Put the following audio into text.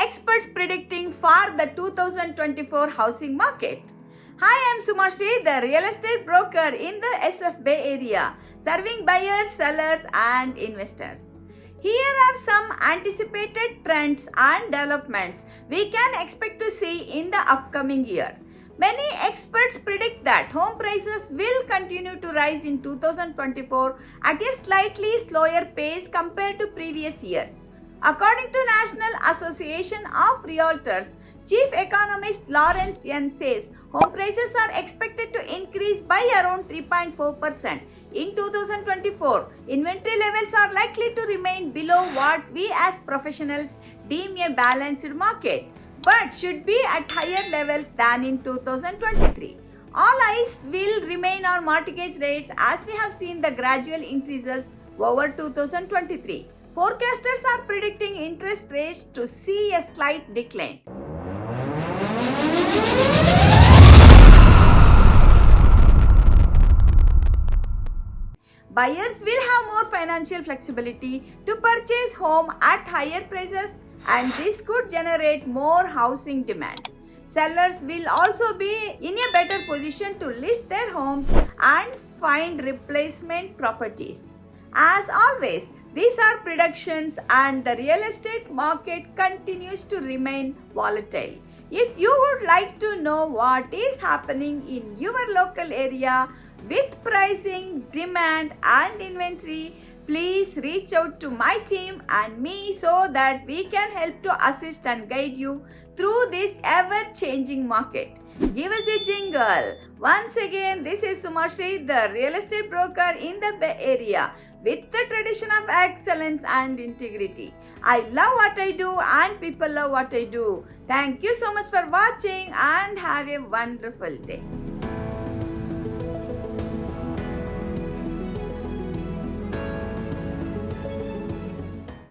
experts predicting for the 2024 housing market. Hi, I am Suma Sridhar, real estate broker in the SF Bay area, serving buyers, sellers and investors. Here are some anticipated trends and developments we can expect to see in the upcoming year. Many experts predict that home prices will continue to rise in 2024 at a slightly slower pace compared to previous years. According to National Association of Realtors, Chief Economist Lawrence Yen says home prices are expected to increase by around 3.4%. In 2024, inventory levels are likely to remain below what we as professionals deem a balanced market, but should be at higher levels than in 2023. All eyes will remain on mortgage rates as we have seen the gradual increases over 2023. Forecasters are predicting interest rates to see a slight decline. Buyers will have more financial flexibility to purchase home at higher prices, and this could generate more housing demand. Sellers will also be in a better position to list their homes and find replacement properties. As always, these are predictions and the real estate market continues to remain volatile. If you would like to know what is happening in your local area with pricing, demand and inventory, please reach out to my team and me so that we can help to assist and guide you through this ever-changing market. Give us a jingle. Once again, this is Suma Sridhar, real estate broker in the Bay Area with the tradition of excellence and integrity. I love what I do and people love what I do. Thank you so much for watching and have a wonderful day.